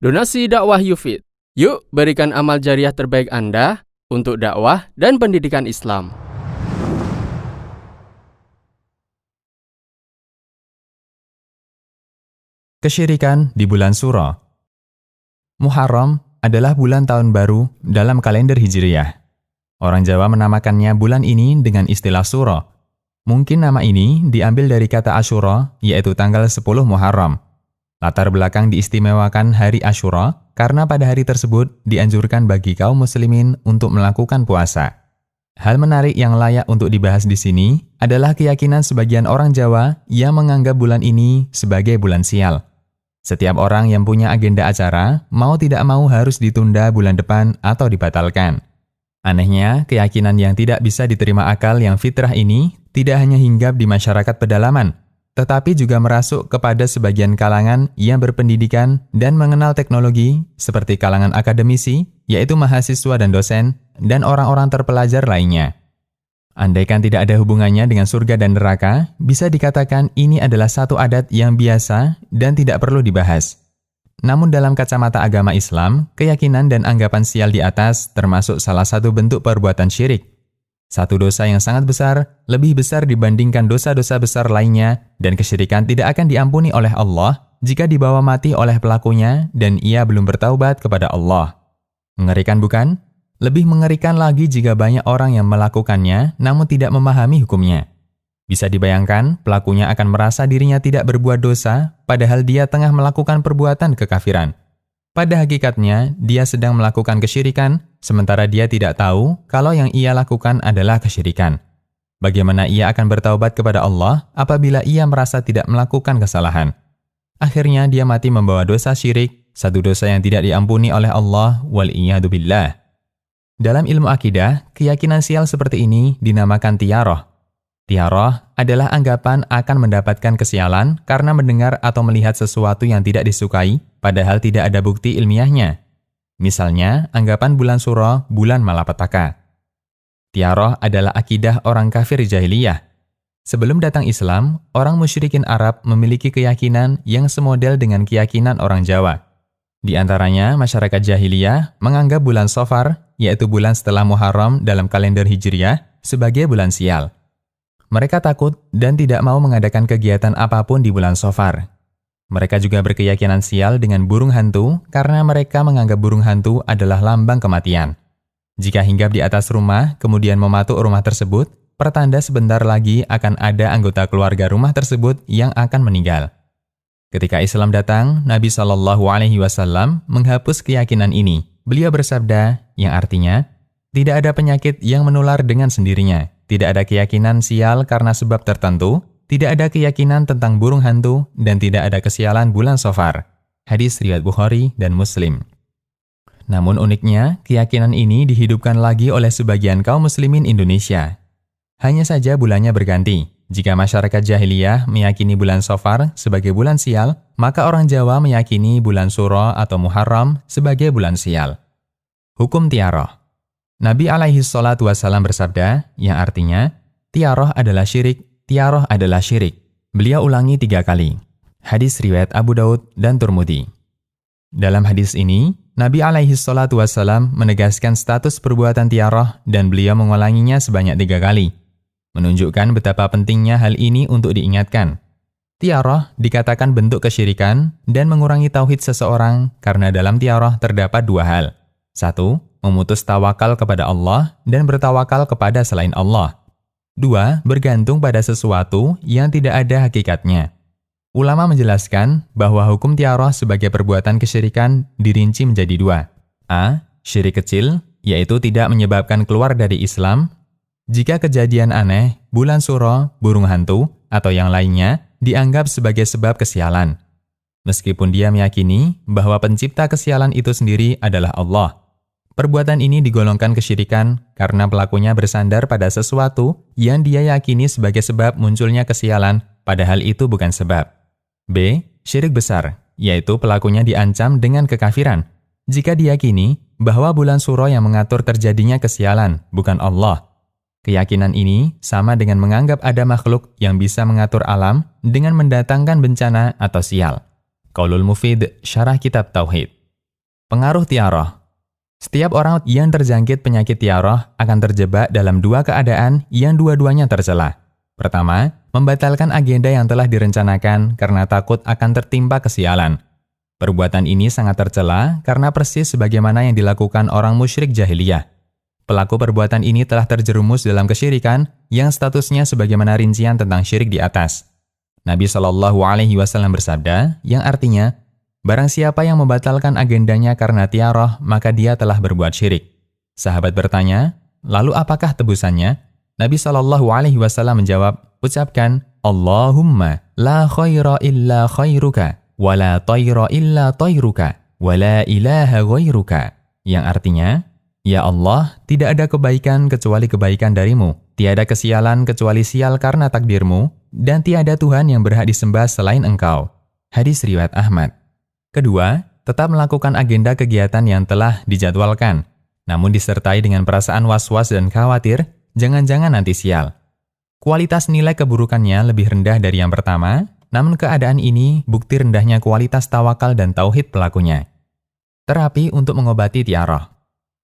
Donasi dakwah Yufid. Yuk berikan amal jariah terbaik Anda untuk dakwah dan pendidikan Islam. Kesyirikan di bulan Suro. Muharram adalah bulan tahun baru dalam kalender Hijriyah. Orang Jawa menamakannya bulan ini dengan istilah Suro. Mungkin nama ini diambil dari kata Asyura, yaitu tanggal 10 Muharram. Latar belakang diistimewakan hari Asyura karena pada hari tersebut dianjurkan bagi kaum muslimin untuk melakukan puasa. Hal menarik yang layak untuk dibahas di sini adalah keyakinan sebagian orang Jawa yang menganggap bulan ini sebagai bulan sial. Setiap orang yang punya agenda acara mau tidak mau harus ditunda bulan depan atau dibatalkan. Anehnya, keyakinan yang tidak bisa diterima akal yang fitrah ini tidak hanya hinggap di masyarakat pedalaman, tetapi juga merasuk kepada sebagian kalangan yang berpendidikan dan mengenal teknologi seperti kalangan akademisi, yaitu mahasiswa dan dosen, dan orang-orang terpelajar lainnya. Andaikan tidak ada hubungannya dengan surga dan neraka, bisa dikatakan ini adalah satu adat yang biasa dan tidak perlu dibahas. Namun dalam kacamata agama Islam, keyakinan dan anggapan sial di atas termasuk salah satu bentuk perbuatan syirik. Satu dosa yang sangat besar, lebih besar dibandingkan dosa-dosa besar lainnya, dan kesyirikan tidak akan diampuni oleh Allah jika dibawa mati oleh pelakunya dan ia belum bertaubat kepada Allah. Mengerikan bukan? Lebih mengerikan lagi jika banyak orang yang melakukannya namun tidak memahami hukumnya. Bisa dibayangkan, pelakunya akan merasa dirinya tidak berbuat dosa, padahal dia tengah melakukan perbuatan kekafiran. Pada hakikatnya, dia sedang melakukan kesyirikan, sementara dia tidak tahu kalau yang ia lakukan adalah kesyirikan. Bagaimana ia akan bertaubat kepada Allah apabila ia merasa tidak melakukan kesalahan? Akhirnya dia mati membawa dosa syirik, satu dosa yang tidak diampuni oleh Allah, wal-iyadu billah. Dalam ilmu akidah, keyakinan sial seperti ini dinamakan tiaroh. Tiaroh adalah anggapan akan mendapatkan kesialan karena mendengar atau melihat sesuatu yang tidak disukai, padahal tidak ada bukti ilmiahnya. Misalnya, anggapan bulan Suro, bulan malapetaka. Tiaroh adalah akidah orang kafir jahiliyah. Sebelum datang Islam, orang musyrikin Arab memiliki keyakinan yang semodel dengan keyakinan orang Jawa. Di antaranya, masyarakat jahiliyah menganggap bulan Safar, yaitu bulan setelah Muharram dalam kalender Hijriyah, sebagai bulan sial. Mereka takut dan tidak mau mengadakan kegiatan apapun di bulan Safar. Mereka juga berkeyakinan sial dengan burung hantu karena mereka menganggap burung hantu adalah lambang kematian. Jika hinggap di atas rumah, kemudian mematuk rumah tersebut, pertanda sebentar lagi akan ada anggota keluarga rumah tersebut yang akan meninggal. Ketika Islam datang, Nabi SAW menghapus keyakinan ini. Beliau bersabda, yang artinya, tidak ada penyakit yang menular dengan sendirinya. Tidak ada keyakinan sial karena sebab tertentu, tidak ada keyakinan tentang burung hantu, dan tidak ada kesialan bulan Safar. Hadis riwayat Bukhari dan Muslim. Namun uniknya, keyakinan ini dihidupkan lagi oleh sebagian kaum muslimin Indonesia. Hanya saja bulannya berganti. Jika masyarakat jahiliyah meyakini bulan Safar sebagai bulan sial, maka orang Jawa meyakini bulan Suro atau Muharram sebagai bulan sial. Hukum tiaroh. Nabi SAW bersabda, yang artinya, tiaroh adalah syirik, tiaroh adalah syirik. Beliau ulangi 3 kali. Hadis riwayat Abu Daud dan Turmudi. Dalam hadis ini, Nabi SAW menegaskan status perbuatan tiaroh dan beliau mengulanginya sebanyak 3 kali. Menunjukkan betapa pentingnya hal ini untuk diingatkan. Tiaroh dikatakan bentuk kesyirikan dan mengurangi tauhid seseorang karena dalam tiaroh terdapat 2 hal. 1. Memutus tawakal kepada Allah dan bertawakal kepada selain Allah. 2. Bergantung pada sesuatu yang tidak ada hakikatnya. Ulama menjelaskan bahwa hukum tiaroh sebagai perbuatan kesyirikan dirinci menjadi 2. A. Syirik kecil, yaitu tidak menyebabkan keluar dari Islam. Jika kejadian aneh, bulan Suro, burung hantu, atau yang lainnya dianggap sebagai sebab kesialan. Meskipun dia meyakini bahwa pencipta kesialan itu sendiri adalah Allah. Perbuatan ini digolongkan kesyirikan karena pelakunya bersandar pada sesuatu yang dia yakini sebagai sebab munculnya kesialan, padahal itu bukan sebab. B. Syirik besar, yaitu pelakunya diancam dengan kekafiran. Jika diyakini bahwa bulan Suro yang mengatur terjadinya kesialan, bukan Allah. Keyakinan ini sama dengan menganggap ada makhluk yang bisa mengatur alam dengan mendatangkan bencana atau sial. Qaulul Mufid, Syarah Kitab Tauhid. Pengaruh tiaroh. Setiap orang yang terjangkit penyakit tiaroh akan terjebak dalam dua keadaan yang dua-duanya tercela. Pertama, membatalkan agenda yang telah direncanakan karena takut akan tertimpa kesialan. Perbuatan ini sangat tercela karena persis sebagaimana yang dilakukan orang musyrik jahiliyah. Pelaku perbuatan ini telah terjerumus dalam kesyirikan yang statusnya sebagaimana rincian tentang syirik di atas. Nabi SAW bersabda, yang artinya, barang siapa yang membatalkan agendanya karena tiaroh, maka dia telah berbuat syirik. Sahabat bertanya, lalu apakah tebusannya? Nabi SAW menjawab, ucapkan, Allahumma la khaira illa khairuka, wa la tayra illa tayruka, wa la ilaha ghairuka. Yang artinya, ya Allah, tidak ada kebaikan kecuali kebaikan darimu, tiada kesialan kecuali sial karena takdirmu, dan tiada Tuhan yang berhak disembah selain Engkau. Hadis riwayat Ahmad. Kedua, tetap melakukan agenda kegiatan yang telah dijadwalkan, namun disertai dengan perasaan was-was dan khawatir, jangan-jangan nanti sial. Kualitas nilai keburukannya lebih rendah dari yang pertama, namun keadaan ini bukti rendahnya kualitas tawakal dan tauhid pelakunya. Terapi untuk mengobati tiaroh.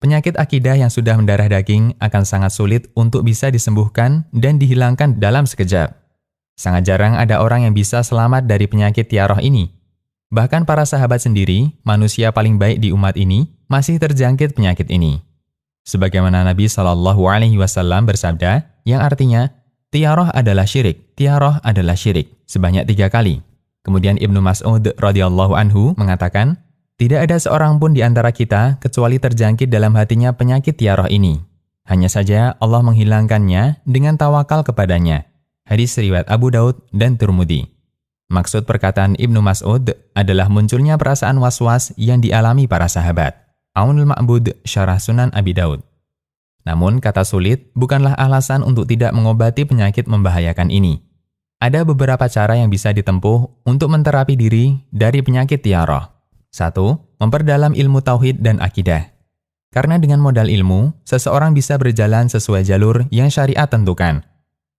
Penyakit akidah yang sudah mendarah daging akan sangat sulit untuk bisa disembuhkan dan dihilangkan dalam sekejap. Sangat jarang ada orang yang bisa selamat dari penyakit tiaroh ini. Bahkan para sahabat sendiri, manusia paling baik di umat ini, masih terjangkit penyakit ini. Sebagaimana Nabi SAW bersabda, yang artinya, tiaroh adalah syirik, tiaroh adalah syirik, sebanyak 3 kali. Kemudian Ibnu Mas'ud radhiyallahu anhu mengatakan, tidak ada seorang pun di antara kita kecuali terjangkit dalam hatinya penyakit tiaroh ini. Hanya saja Allah menghilangkannya dengan tawakal kepadanya. Hadis riwayat Abu Daud dan Tirmidzi. Maksud perkataan Ibnu Mas'ud adalah munculnya perasaan was-was yang dialami para sahabat. Aunul Ma'bud, Syarah Sunan Abi Daud. Namun, kata sulit bukanlah alasan untuk tidak mengobati penyakit membahayakan ini. Ada beberapa cara yang bisa ditempuh untuk menterapi diri dari penyakit tiaroh. 1. Memperdalam ilmu tauhid dan akidah. Karena dengan modal ilmu, seseorang bisa berjalan sesuai jalur yang syariat tentukan.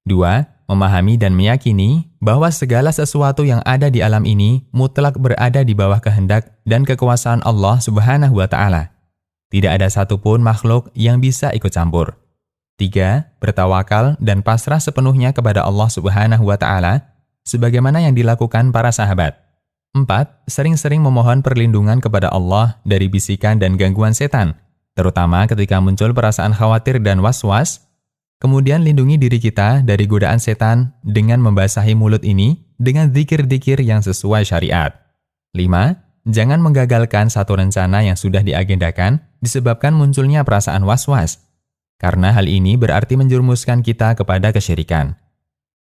2. Memahami dan meyakini bahwa segala sesuatu yang ada di alam ini mutlak berada di bawah kehendak dan kekuasaan Allah Subhanahu wa Ta'ala. Tidak ada satupun makhluk yang bisa ikut campur. 3. Bertawakal dan pasrah sepenuhnya kepada Allah Subhanahu wa Ta'ala, sebagaimana yang dilakukan para sahabat. 4. Sering-sering memohon perlindungan kepada Allah dari bisikan dan gangguan setan, terutama ketika muncul perasaan khawatir dan was-was. Kemudian lindungi diri kita dari godaan setan dengan membasahi mulut ini dengan zikir-zikir yang sesuai syariat. 5. Jangan menggagalkan satu rencana yang sudah diagendakan disebabkan munculnya perasaan was-was, karena hal ini berarti menjerumuskan kita kepada kesyirikan.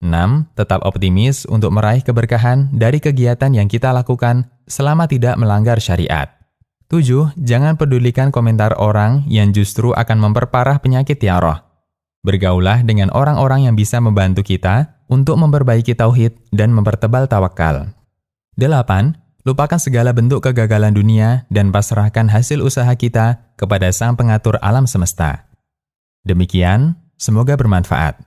6. Tetap optimis untuk meraih keberkahan dari kegiatan yang kita lakukan selama tidak melanggar syariat. 7. Jangan pedulikan komentar orang yang justru akan memperparah penyakit tiaroh. Bergaulah dengan orang-orang yang bisa membantu kita untuk memperbaiki tauhid dan mempertebal tawakal. 8. Lupakan segala bentuk kegagalan dunia dan pasrahkan hasil usaha kita kepada Sang Pengatur alam semesta. Demikian, semoga bermanfaat.